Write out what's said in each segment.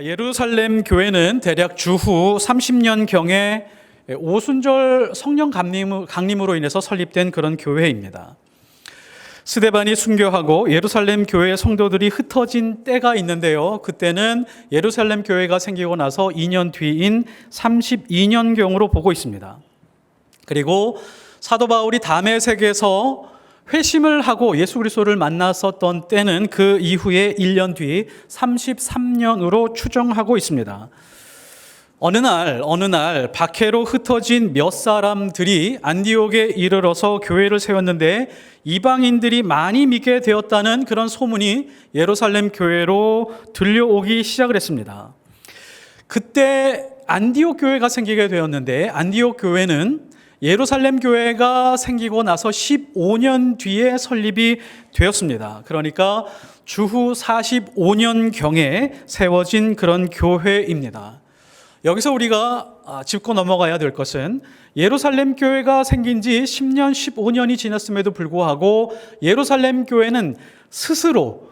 예루살렘 교회는 대략 주후 30년경에 오순절 성령 강림으로 인해서 설립된 그런 교회입니다. 스데반이 순교하고 예루살렘 교회 성도들이 흩어진 때가 있는데요. 그때는 예루살렘 교회가 생기고 나서 2년 뒤인 32년경으로 보고 있습니다. 그리고 사도 바울이 다메섹에서 회심을 하고 예수 그리스도를 만났었던 때는 그 이후에 1년 뒤 33년으로 추정하고 있습니다. 어느 날 박해로 흩어진 몇 사람들이 안디옥에 이르러서 교회를 세웠는데 이방인들이 많이 믿게 되었다는 그런 소문이 예루살렘 교회로 들려오기 시작을 했습니다. 그때 안디옥 교회가 생기게 되었는데 경우에는 교회는 예루살렘 교회가 생기고 나서 15년 뒤에 설립이 되었습니다. 그러니까 주후 45년경에 세워진 그런 교회입니다. 여기서 우리가 짚고 넘어가야 될 것은 예루살렘 교회가 생긴 지 10년, 15년이 지났음에도 불구하고 예루살렘 교회는 스스로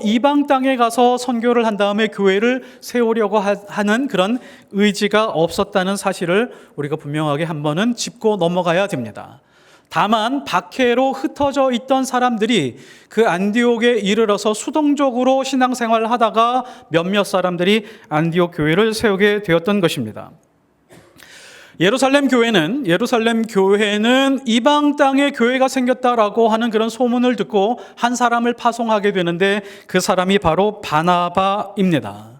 이방 땅에 가서 선교를 한 다음에 교회를 세우려고 하는 그런 의지가 없었다는 사실을 우리가 분명하게 한 번은 짚고 넘어가야 됩니다. 다만 박해로 흩어져 있던 사람들이 그 안디옥에 이르러서 수동적으로 신앙생활을 하다가 몇몇 사람들이 안디옥 교회를 세우게 되었던 것입니다. 예루살렘 교회는 이방 땅에 교회가 생겼다라고 하는 그런 소문을 듣고 한 사람을 파송하게 되는데 그 사람이 바로 바나바입니다.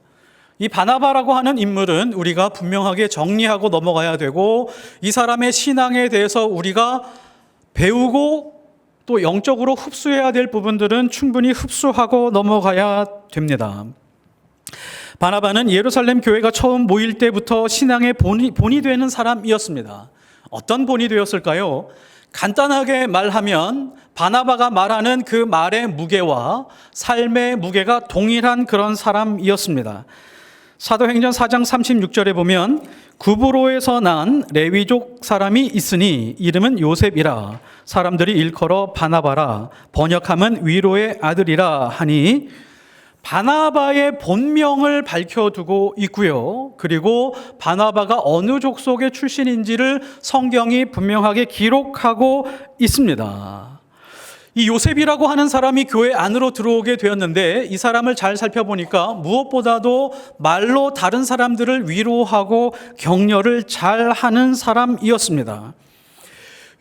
이 바나바라고 하는 인물은 우리가 분명하게 정리하고 넘어가야 되고 이 사람의 신앙에 대해서 우리가 배우고 또 영적으로 흡수해야 될 부분들은 충분히 흡수하고 넘어가야 됩니다. 바나바는 예루살렘 교회가 처음 모일 때부터 신앙의 본이 되는 사람이었습니다. 어떤 본이 되었을까요? 간단하게 말하면 바나바가 말하는 그 말의 무게와 삶의 무게가 동일한 그런 사람이었습니다. 사도행전 4장 36절에 보면 구브로에서 난 레위족 사람이 있으니 이름은 요셉이라 사람들이 일컬어 바나바라 번역하면 위로의 아들이라 하니 바나바의 본명을 밝혀두고 있고요. 그리고 바나바가 어느 족속의 출신인지를 성경이 분명하게 기록하고 있습니다. 이 요셉이라고 하는 사람이 교회 안으로 들어오게 되었는데 이 사람을 잘 살펴보니까 무엇보다도 말로 다른 사람들을 위로하고 격려를 잘 하는 사람이었습니다.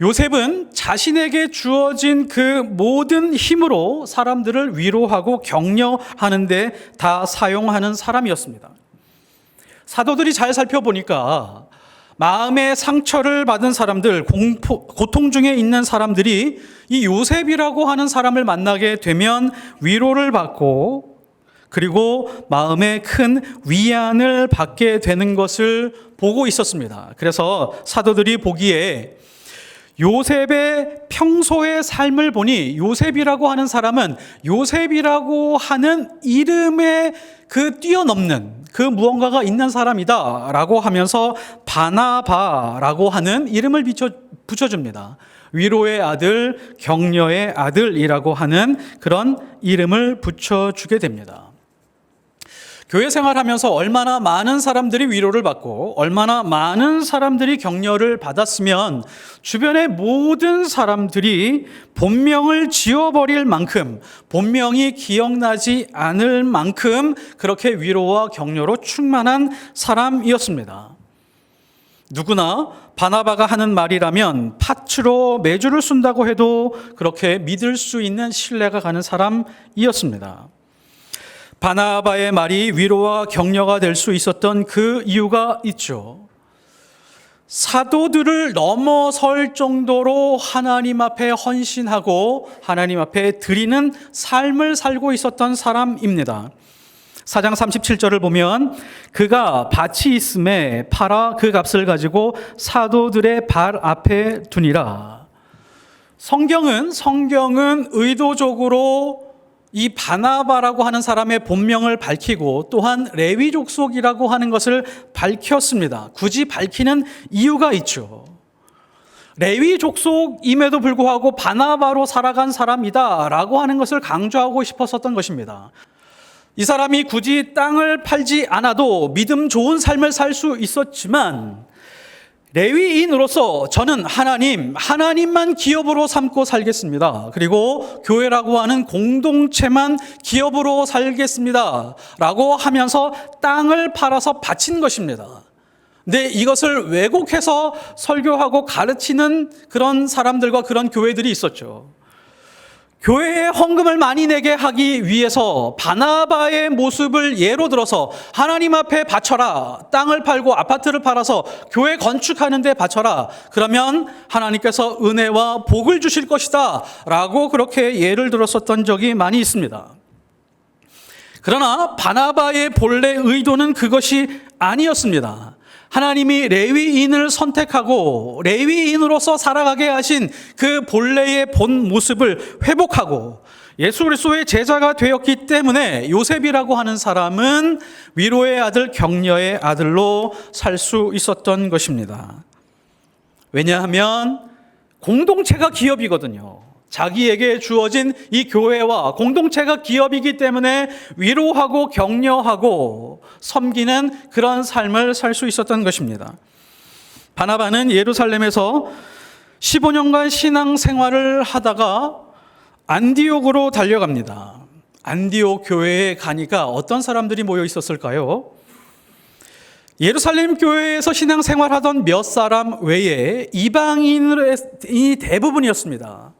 요셉은 자신에게 주어진 그 모든 힘으로 사람들을 위로하고 격려하는 데 다 사용하는 사람이었습니다. 사도들이 잘 살펴보니까 마음의 상처를 받은 사람들, 고통 중에 있는 사람들이 이 요셉이라고 하는 사람을 만나게 되면 위로를 받고 그리고 마음에 큰 위안을 받게 되는 것을 보고 있었습니다. 그래서 사도들이 보기에 요셉의 평소의 삶을 보니 요셉이라고 하는 사람은 요셉이라고 하는 이름에 그 뛰어넘는 그 무언가가 있는 사람이다 라고 하면서 바나바라고 하는 이름을 붙여줍니다. 위로의 아들, 격려의 아들이라고 하는 그런 이름을 붙여주게 됩니다. 교회 생활하면서 얼마나 많은 사람들이 위로를 받고 얼마나 많은 사람들이 격려를 받았으면 주변의 모든 사람들이 본명을 지워버릴 만큼 본명이 기억나지 않을 만큼 그렇게 위로와 격려로 충만한 사람이었습니다. 누구나 바나바가 하는 말이라면 팥으로 메주를 쓴다고 해도 그렇게 믿을 수 있는 신뢰가 가는 사람이었습니다. 바나바의 말이 위로와 격려가 될 수 있었던 그 이유가 있죠. 사도들을 넘어설 정도로 하나님 앞에 헌신하고 하나님 앞에 드리는 삶을 살고 있었던 사람입니다. 4장 37절을 보면 그가 밭이 있음에 팔아 그 값을 가지고 사도들의 발 앞에 두니라. 성경은 의도적으로 이 바나바라고 하는 사람의 본명을 밝히고 또한 레위 족속이라고 하는 것을 밝혔습니다. 굳이 밝히는 이유가 있죠. 레위 족속임에도 불구하고 바나바로 살아간 사람이다 라고 하는 것을 강조하고 싶었었던 것입니다. 이 사람이 굳이 땅을 팔지 않아도 믿음 좋은 삶을 살 수 있었지만 레위인으로서 저는 하나님만 기업으로 삼고 살겠습니다. 그리고 교회라고 하는 공동체만 기업으로 살겠습니다. 라고 하면서 땅을 팔아서 바친 것입니다. 근데 이것을 왜곡해서 설교하고 가르치는 그런 사람들과 그런 교회들이 있었죠. 교회에 헌금을 많이 내게 하기 위해서 바나바의 모습을 예로 들어서 하나님 앞에 바쳐라. 땅을 팔고 아파트를 팔아서 교회 건축하는 데 바쳐라. 그러면 하나님께서 은혜와 복을 주실 것이다. 라고 그렇게 예를 들었었던 적이 많이 있습니다. 그러나 바나바의 본래 의도는 그것이 아니었습니다. 하나님이 레위인을 선택하고 레위인으로서 살아가게 하신 그 본래의 본 모습을 회복하고 예수 그리스도의 제자가 되었기 때문에 요셉이라고 하는 사람은 위로의 아들, 격려의 아들로 살 수 있었던 것입니다. 왜냐하면 공동체가 기업이거든요. 자기에게 주어진 이 교회와 공동체가 기업이기 때문에 위로하고 격려하고 섬기는 그런 삶을 살 수 있었던 것입니다. 바나바는 예루살렘에서 15년간 신앙 생활을 하다가 안디옥으로 달려갑니다. 안디옥 교회에 가니까 어떤 사람들이 모여 있었을까요? 예루살렘 교회에서 신앙 생활하던 몇 사람 외에 이방인이 대부분이었습니다.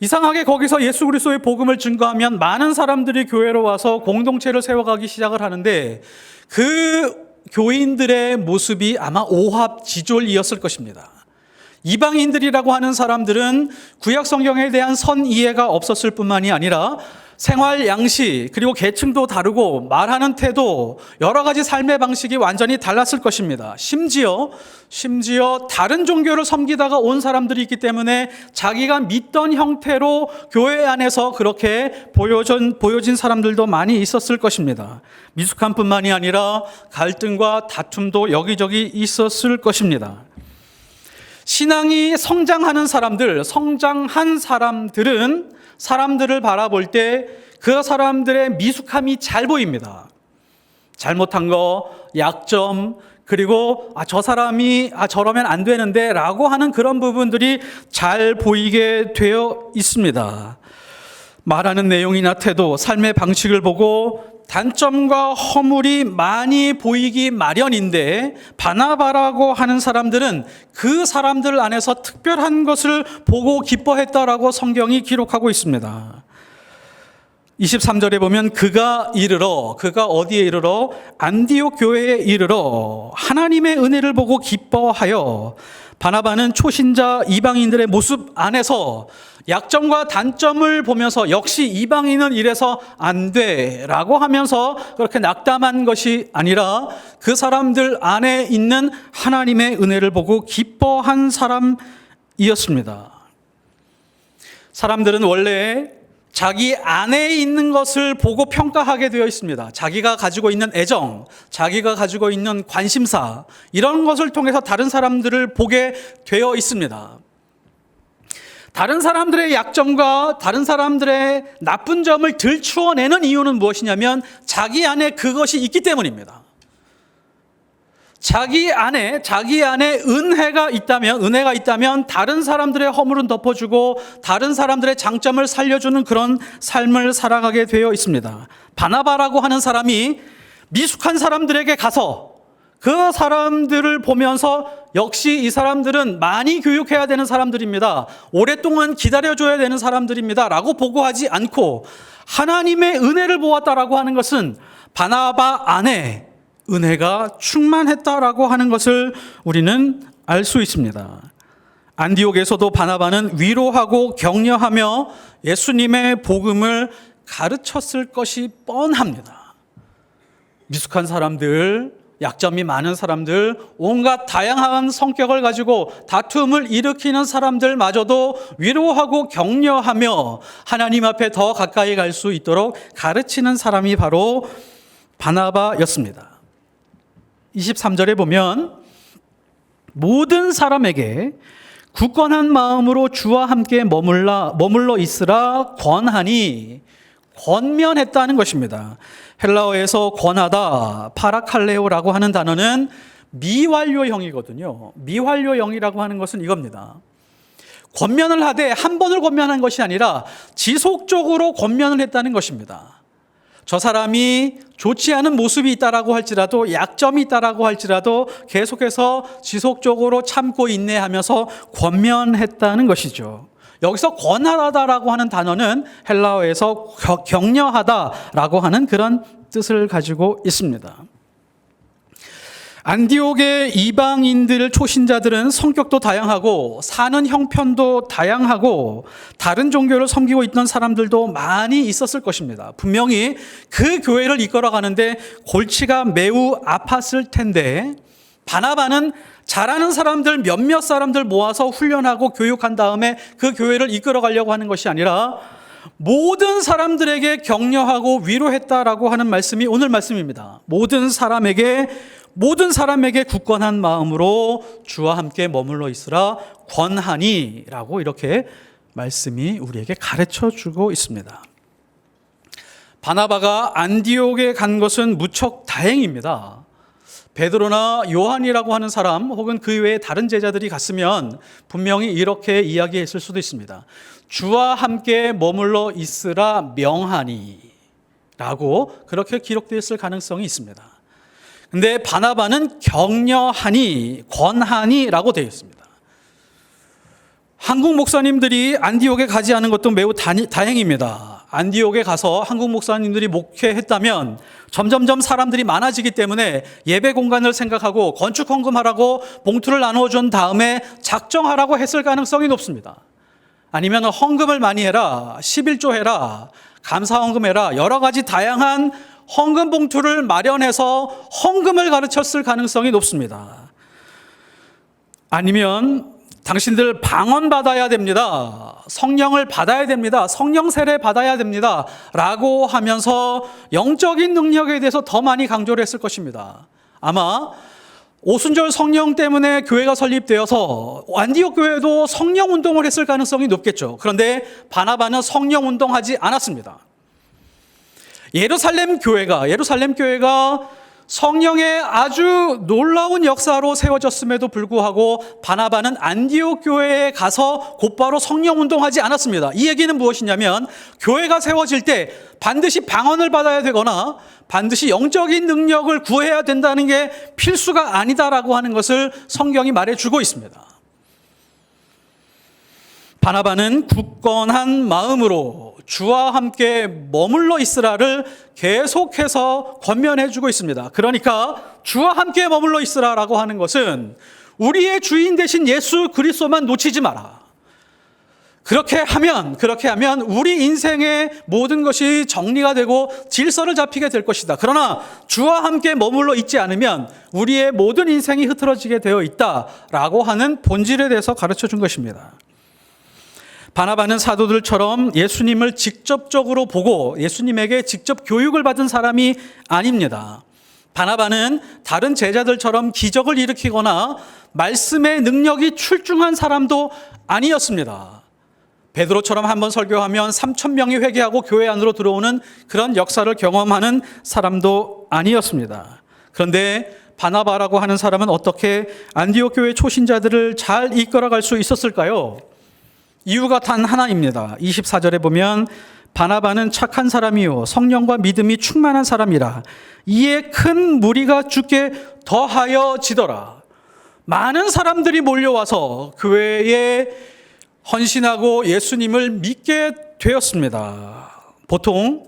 이상하게 거기서 예수 그리스도의 복음을 증거하면 많은 사람들이 교회로 와서 공동체를 세워가기 시작을 하는데 그 교인들의 모습이 아마 오합지졸이었을 것입니다. 이방인들이라고 하는 사람들은 구약 성경에 대한 선 이해가 없었을 뿐만이 아니라 생활 양식 그리고 계층도 다르고 말하는 태도 여러 가지 삶의 방식이 완전히 달랐을 것입니다. 심지어 다른 종교를 섬기다가 온 사람들이 있기 때문에 자기가 믿던 형태로 교회 안에서 그렇게 보여진 사람들도 많이 있었을 것입니다. 미숙한 뿐만이 아니라 갈등과 다툼도 여기저기 있었을 것입니다. 신앙이 성장한 사람들은 사람들을 바라볼 때 그 사람들의 미숙함이 잘 보입니다. 잘못한 거, 약점, 그리고 저 사람이 저러면 안 되는데 라고 하는 그런 부분들이 잘 보이게 되어 있습니다. 말하는 내용이나 태도, 삶의 방식을 보고 단점과 허물이 많이 보이기 마련인데 바나바라고 하는 사람들은 그 사람들 안에서 특별한 것을 보고 기뻐했다라고 성경이 기록하고 있습니다. 23절에 보면 그가 어디에 이르러 안디옥 교회에 이르러 하나님의 은혜를 보고 기뻐하여 바나바는 초신자 이방인들의 모습 안에서 약점과 단점을 보면서 역시 이방인은 이래서 안 돼라고 하면서 그렇게 낙담한 것이 아니라 그 사람들 안에 있는 하나님의 은혜를 보고 기뻐한 사람이었습니다. 사람들은 원래 자기 안에 있는 것을 보고 평가하게 되어 있습니다. 자기가 가지고 있는 애정, 자기가 가지고 있는 관심사, 이런 것을 통해서 다른 사람들을 보게 되어 있습니다. 다른 사람들의 약점과 다른 사람들의 나쁜 점을 들추어내는 이유는 무엇이냐면 자기 안에 그것이 있기 때문입니다. 자기 안에 은혜가 있다면 다른 사람들의 허물은 덮어주고 다른 사람들의 장점을 살려주는 그런 삶을 살아가게 되어 있습니다. 바나바라고 하는 사람이 미숙한 사람들에게 가서 그 사람들을 보면서 역시 이 사람들은 많이 교육해야 되는 사람들입니다. 오랫동안 기다려줘야 되는 사람들입니다. 라고 보고하지 않고 하나님의 은혜를 보았다라고 하는 것은 바나바 안에 은혜가 충만했다라고 하는 것을 우리는 알 수 있습니다. 안디옥에서도 바나바는 위로하고 격려하며 예수님의 복음을 가르쳤을 것이 뻔합니다. 미숙한 사람들, 약점이 많은 사람들, 온갖 다양한 성격을 가지고 다툼을 일으키는 사람들마저도 위로하고 격려하며 하나님 앞에 더 가까이 갈 수 있도록 가르치는 사람이 바로 바나바였습니다. 23절에 보면 모든 사람에게 굳건한 마음으로 주와 함께 머물러 있으라 권하니, 권면했다는 것입니다. 헬라어에서 권하다, 파라칼레오라고 하는 단어는 미완료형이거든요. 미완료형이라고 하는 것은 이겁니다. 권면을 하되 한 번을 권면한 것이 아니라 지속적으로 권면을 했다는 것입니다. 저 사람이 좋지 않은 모습이 있다라고 할지라도, 약점이 있다라고 할지라도 계속해서 지속적으로 참고 인내하면서 권면했다는 것이죠. 여기서 권하다라고 하는 단어는 헬라어에서 격려하다라고 하는 그런 뜻을 가지고 있습니다. 안디옥의 이방인들 초신자들은 성격도 다양하고 사는 형편도 다양하고 다른 종교를 섬기고 있던 사람들도 많이 있었을 것입니다. 분명히 그 교회를 이끌어가는데 골치가 매우 아팠을 텐데, 바나바는 잘하는 사람들 몇몇 사람들 모아서 훈련하고 교육한 다음에 그 교회를 이끌어가려고 하는 것이 아니라 모든 사람들에게 격려하고 위로했다라고 하는 말씀이 오늘 말씀입니다. 모든 사람에게 굳건한 마음으로 주와 함께 머물러 있으라 권하니 라고 이렇게 말씀이 우리에게 가르쳐 주고 있습니다. 바나바가 안디옥에 간 것은 무척 다행입니다. 베드로나 요한이라고 하는 사람 혹은 그 외에 다른 제자들이 갔으면 분명히 이렇게 이야기했을 수도 있습니다. 주와 함께 머물러 있으라 명하니 라고 그렇게 기록되어 있을 가능성이 있습니다. 근데 바나바는 격려하니, 권하니 라고 되어 있습니다. 한국 목사님들이 안디옥에 가지 않은 것도 매우 다행입니다. 안디옥에 가서 한국 목사님들이 목회했다면 점점점 사람들이 많아지기 때문에 예배 공간을 생각하고 건축 헌금하라고 봉투를 나눠준 다음에 작정하라고 했을 가능성이 높습니다. 아니면 헌금을 많이 해라, 11조 해라, 감사 헌금해라, 여러 가지 다양한 헌금 봉투를 마련해서 헌금을 가르쳤을 가능성이 높습니다. 아니면 당신들 방언 받아야 됩니다. 성령을 받아야 됩니다. 성령 세례 받아야 됩니다. 라고 하면서 영적인 능력에 대해서 더 많이 강조를 했을 것입니다. 아마 오순절 성령 때문에 교회가 설립되어서 안디옥 교회도 성령 운동을 했을 가능성이 높겠죠. 그런데 바나바는 성령 운동하지 않았습니다. 예루살렘 교회가 성령의 아주 놀라운 역사로 세워졌음에도 불구하고 바나바는 안디옥 교회에 가서 곧바로 성령 운동하지 않았습니다. 이 얘기는 무엇이냐면 교회가 세워질 때 반드시 방언을 받아야 되거나 반드시 영적인 능력을 구해야 된다는 게 필수가 아니다라고 하는 것을 성경이 말해주고 있습니다. 바나바는 굳건한 마음으로 주와 함께 머물러 있으라를 계속해서 권면해주고 있습니다. 그러니까 주와 함께 머물러 있으라라고 하는 것은 우리의 주인 되신 예수 그리스도만 놓치지 마라. 그렇게 하면 우리 인생의 모든 것이 정리가 되고 질서를 잡히게 될 것이다. 그러나 주와 함께 머물러 있지 않으면 우리의 모든 인생이 흐트러지게 되어 있다라고 하는 본질에 대해서 가르쳐 준 것입니다. 바나바는 사도들처럼 예수님을 직접적으로 보고 예수님에게 직접 교육을 받은 사람이 아닙니다. 바나바는 다른 제자들처럼 기적을 일으키거나 말씀의 능력이 출중한 사람도 아니었습니다. 베드로처럼 한번 설교하면 3,000명이 회개하고 교회 안으로 들어오는 그런 역사를 경험하는 사람도 아니었습니다. 그런데 바나바라고 하는 사람은 어떻게 안디옥 교회 초신자들을 잘 이끌어갈 수 있었을까요? 이유가 단 하나입니다. 24절에 보면 바나바는 착한 사람이요 성령과 믿음이 충만한 사람이라 이에 큰 무리가 주께 더하여 지더라. 많은 사람들이 몰려와서 교회에 헌신하고 예수님을 믿게 되었습니다. 보통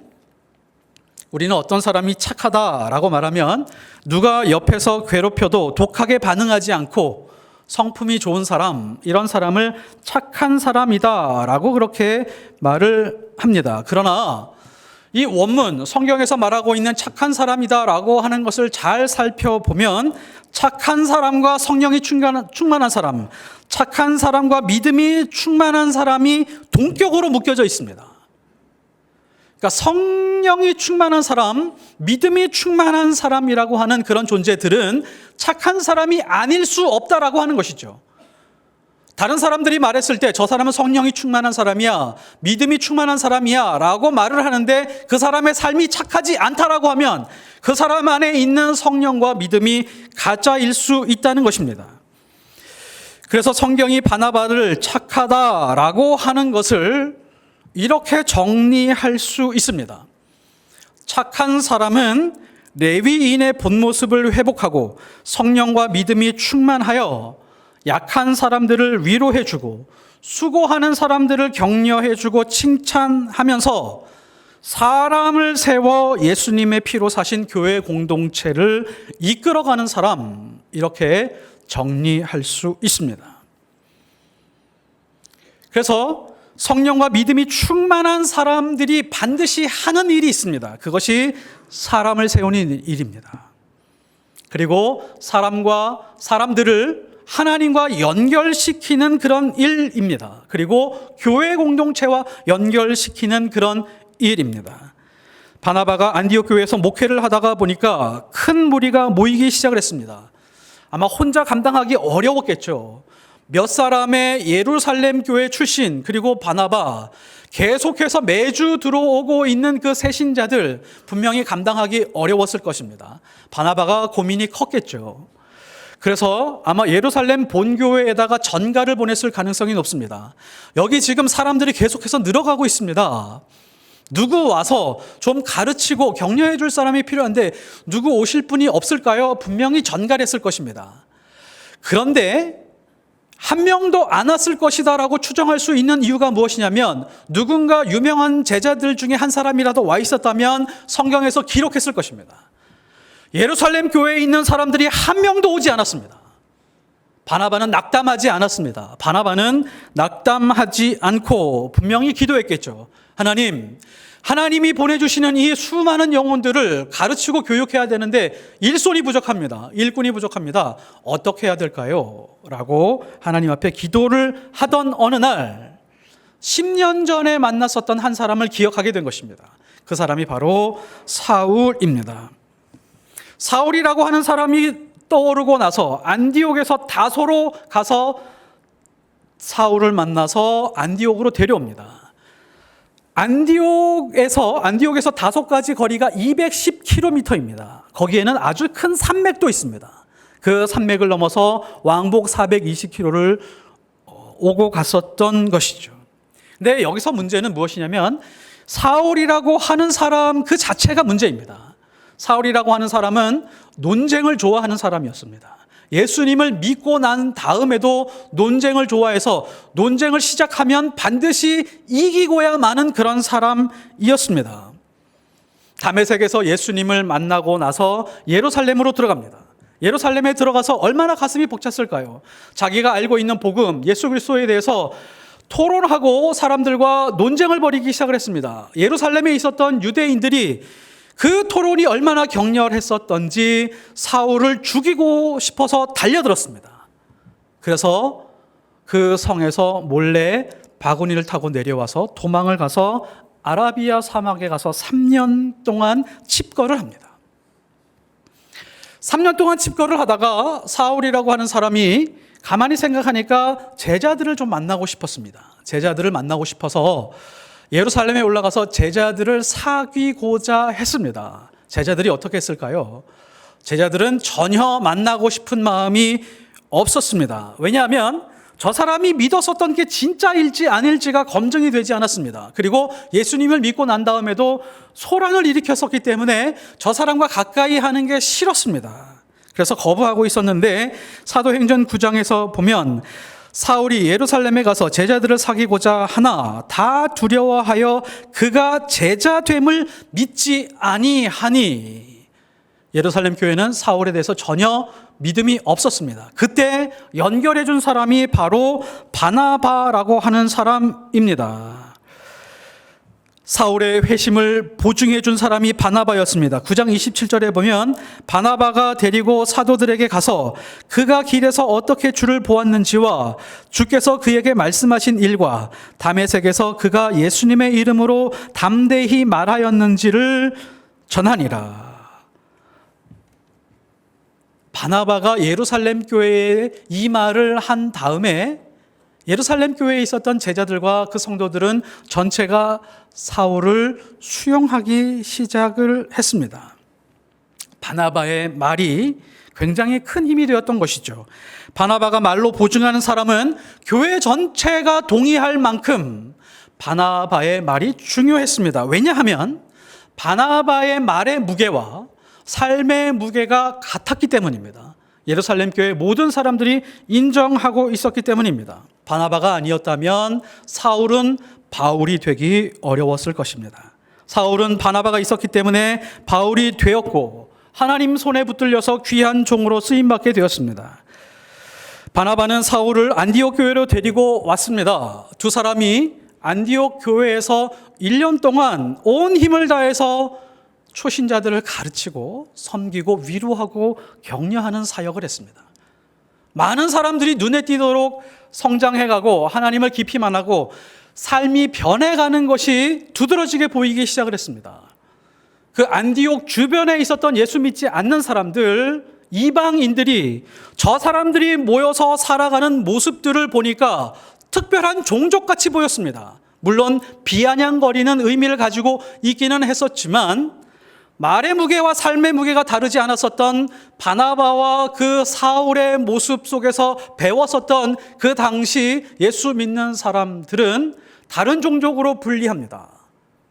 우리는 어떤 사람이 착하다라고 말하면 누가 옆에서 괴롭혀도 독하게 반응하지 않고 성품이 좋은 사람, 이런 사람을 착한 사람이다라고 그렇게 말을 합니다. 그러나 이 원문, 성경에서 말하고 있는 착한 사람이다라고 하는 것을 잘 살펴보면 착한 사람과 성령이 충만한 사람, 착한 사람과 믿음이 충만한 사람이 동격으로 묶여져 있습니다. 그러니까 성령이 충만한 사람, 믿음이 충만한 사람이라고 하는 그런 존재들은 착한 사람이 아닐 수 없다라고 하는 것이죠. 다른 사람들이 말했을 때 저 사람은 성령이 충만한 사람이야, 믿음이 충만한 사람이야 라고 말을 하는데 그 사람의 삶이 착하지 않다라고 하면 그 사람 안에 있는 성령과 믿음이 가짜일 수 있다는 것입니다. 그래서 성경이 바나바를 착하다라고 하는 것을 이렇게 정리할 수 있습니다. 착한 사람은 레위인의 본 모습을 회복하고 성령과 믿음이 충만하여 약한 사람들을 위로해주고 수고하는 사람들을 격려해주고 칭찬하면서 사람을 세워 예수님의 피로 사신 교회 공동체를 이끌어가는 사람, 이렇게 정리할 수 있습니다. 그래서 성령과 믿음이 충만한 사람들이 반드시 하는 일이 있습니다. 그것이 사람을 세우는 일입니다. 그리고 사람들을 하나님과 연결시키는 그런 일입니다. 그리고 교회 공동체와 연결시키는 그런 일입니다. 바나바가 안디옥 교회에서 목회를 하다가 보니까 큰 무리가 모이기 시작을 했습니다. 아마 혼자 감당하기 어려웠겠죠. 몇 사람의 예루살렘 교회 출신, 그리고 바나바, 계속해서 매주 들어오고 있는 그 새신자들 분명히 감당하기 어려웠을 것입니다. 바나바가 고민이 컸겠죠. 그래서 아마 예루살렘 본교회에다가 전가를 보냈을 가능성이 높습니다. 여기 지금 사람들이 계속해서 늘어가고 있습니다. 누구 와서 좀 가르치고 격려해 줄 사람이 필요한데 누구 오실 분이 없을까요? 분명히 전가를 했을 것입니다. 그런데 한 명도 안 왔을 것이다라고 추정할 수 있는 이유가 무엇이냐면 누군가 유명한 제자들 중에 한 사람이라도 와 있었다면 성경에서 기록했을 것입니다. 예루살렘 교회에 있는 사람들이 한 명도 오지 않았습니다. 바나바는 낙담하지 않았습니다. 바나바는 낙담하지 않고 분명히 기도했겠죠. 하나님이 보내주시는 이 수많은 영혼들을 가르치고 교육해야 되는데 일손이 부족합니다. 일꾼이 부족합니다. 어떻게 해야 될까요? 라고 하나님 앞에 기도를 하던 어느 날 10년 전에 만났었던 한 사람을 기억하게 된 것입니다. 그 사람이 바로 사울입니다. 사울이라고 하는 사람이 떠오르고 나서 안디옥에서 다소로 가서 사울을 만나서 안디옥으로 데려옵니다. 안디옥에서 다소까지 거리가 210km입니다. 거기에는 아주 큰 산맥도 있습니다. 그 산맥을 넘어서 왕복 420km를 오고 갔었던 것이죠. 근데 여기서 문제는 무엇이냐면 사울이라고 하는 사람 그 자체가 문제입니다. 사울이라고 하는 사람은 논쟁을 좋아하는 사람이었습니다. 예수님을 믿고 난 다음에도 논쟁을 좋아해서 논쟁을 시작하면 반드시 이기고야 마는 그런 사람이었습니다. 다메섹에서 예수님을 만나고 나서 예루살렘으로 들어갑니다. 예루살렘에 들어가서 얼마나 가슴이 벅찼을까요? 자기가 알고 있는 복음, 예수 그리스도에 대해서 토론하고 사람들과 논쟁을 벌이기 시작을 했습니다. 예루살렘에 있었던 유대인들이 그 토론이 얼마나 격렬했었던지 사울을 죽이고 싶어서 달려들었습니다. 그래서 그 성에서 몰래 바구니를 타고 내려와서 도망을 가서 아라비아 사막에 가서 3년 동안 칩거를 합니다. 3년 동안 칩거를 하다가 사울이라고 하는 사람이 가만히 생각하니까 제자들을 좀 만나고 싶었습니다. 제자들을 만나고 싶어서 예루살렘에 올라가서 제자들을 사귀고자 했습니다. 제자들이 어떻게 했을까요? 제자들은 전혀 만나고 싶은 마음이 없었습니다. 왜냐하면 저 사람이 믿었었던 게 진짜일지 아닐지가 검증이 되지 않았습니다. 그리고 예수님을 믿고 난 다음에도 소란을 일으켰었기 때문에 저 사람과 가까이 하는 게 싫었습니다. 그래서 거부하고 있었는데 사도행전 9장에서 보면 사울이 예루살렘에 가서 제자들을 사귀고자 하나 다 두려워하여 그가 제자됨을 믿지 아니하니. 예루살렘 교회는 사울에 대해서 전혀 믿음이 없었습니다. 그때 연결해 준 사람이 바로 바나바라고 하는 사람입니다. 사울의 회심을 보증해 준 사람이 바나바였습니다. 9장 27절에 보면 바나바가 데리고 사도들에게 가서 그가 길에서 어떻게 주를 보았는지와 주께서 그에게 말씀하신 일과 다메섹에서 그가 예수님의 이름으로 담대히 말하였는지를 전하니라. 바나바가 예루살렘 교회에 이 말을 한 다음에 예루살렘 교회에 있었던 제자들과 그 성도들은 전체가 사울을 수용하기 시작을 했습니다. 바나바의 말이 굉장히 큰 힘이 되었던 것이죠. 바나바가 말로 보증하는 사람은 교회 전체가 동의할 만큼 바나바의 말이 중요했습니다. 왜냐하면 바나바의 말의 무게와 삶의 무게가 같았기 때문입니다. 예루살렘 교회 모든 사람들이 인정하고 있었기 때문입니다. 바나바가 아니었다면 사울은 바울이 되기 어려웠을 것입니다. 사울은 바나바가 있었기 때문에 바울이 되었고 하나님 손에 붙들려서 귀한 종으로 쓰임받게 되었습니다. 바나바는 사울을 안디옥 교회로 데리고 왔습니다. 두 사람이 안디옥 교회에서 1년 동안 온 힘을 다해서 초신자들을 가르치고 섬기고 위로하고 격려하는 사역을 했습니다. 많은 사람들이 눈에 띄도록 성장해가고 하나님을 깊이 만나고 삶이 변해가는 것이 두드러지게 보이기 시작을 했습니다. 그 안디옥 주변에 있었던 예수 믿지 않는 사람들, 이방인들이 저 사람들이 모여서 살아가는 모습들을 보니까 특별한 종족같이 보였습니다. 물론 비아냥거리는 의미를 가지고 있기는 했었지만 말의 무게와 삶의 무게가 다르지 않았었던 바나바와 그 사울의 모습 속에서 배웠었던 그 당시 예수 믿는 사람들은 다른 종족으로 분리합니다.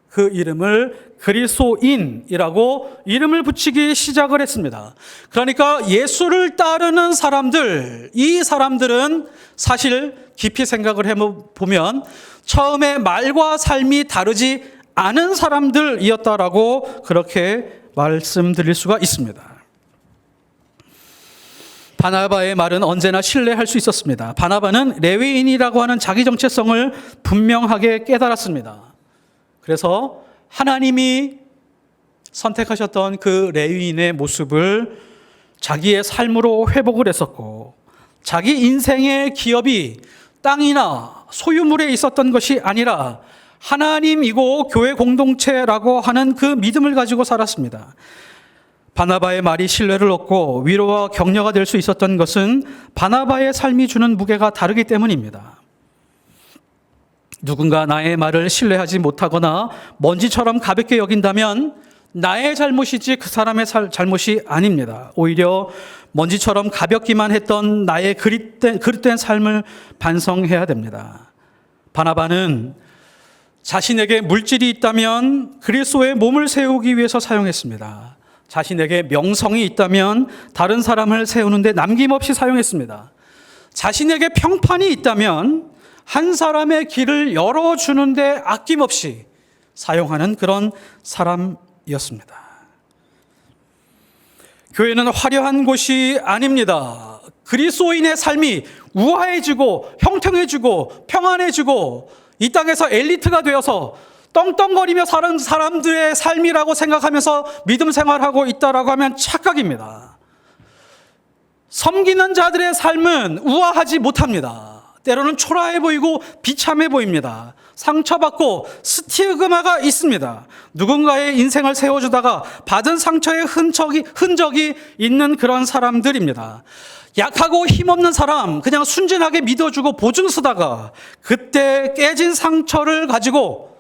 그 이름을 그리스도인이라고 이름을 붙이기 시작을 했습니다. 그러니까 예수를 따르는 사람들, 이 사람들은 사실 깊이 생각을 해보면 처음에 말과 삶이 다르지 않은 사람들이었다라고 그렇게 말씀드릴 수가 있습니다. 바나바의 말은 언제나 신뢰할 수 있었습니다. 바나바는 레위인이라고 하는 자기 정체성을 분명하게 깨달았습니다. 그래서 하나님이 선택하셨던 그 레위인의 모습을 자기의 삶으로 회복을 했었고 자기 인생의 기업이 땅이나 소유물에 있었던 것이 아니라 하나님이고 교회 공동체라고 하는 그 믿음을 가지고 살았습니다. 바나바의 말이 신뢰를 얻고 위로와 격려가 될 수 있었던 것은 바나바의 삶이 주는 무게가 다르기 때문입니다. 누군가 나의 말을 신뢰하지 못하거나 먼지처럼 가볍게 여긴다면 나의 잘못이지 그 사람의 잘못이 아닙니다. 오히려 먼지처럼 가볍기만 했던 나의 그릇된 삶을 반성해야 됩니다. 바나바는 자신에게 물질이 있다면 그리스도의 몸을 세우기 위해서 사용했습니다. 자신에게 명성이 있다면 다른 사람을 세우는데 남김없이 사용했습니다. 자신에게 평판이 있다면 한 사람의 길을 열어주는데 아낌없이 사용하는 그런 사람이었습니다. 교회는 화려한 곳이 아닙니다. 그리스도인의 삶이 우아해지고 형통해지고 평안해지고 이 땅에서 엘리트가 되어서 떵떵거리며 사는 사람들의 삶이라고 생각하면서 믿음 생활하고 있다라고 하면 착각입니다. 섬기는 자들의 삶은 우아하지 못합니다. 때로는 초라해 보이고 비참해 보입니다. 상처받고 스티그마가 있습니다. 누군가의 인생을 세워주다가 받은 상처의 흔적이 있는 그런 사람들입니다. 약하고 힘없는 사람 그냥 순진하게 믿어주고 보증 쓰다가 그때 깨진 상처를 가지고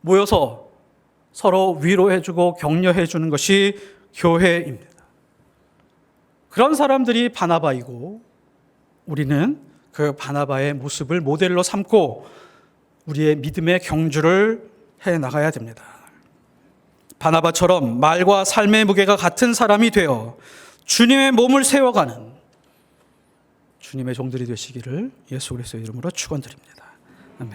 모여서 서로 위로해주고 격려해주는 것이 교회입니다. 그런 사람들이 바나바이고 우리는 그 바나바의 모습을 모델로 삼고 우리의 믿음의 경주를 해나가야 됩니다. 바나바처럼 말과 삶의 무게가 같은 사람이 되어 주님의 몸을 세워가는 주님의 종들이 되시기를 예수 그리스도의 이름으로 축원드립니다. 아멘.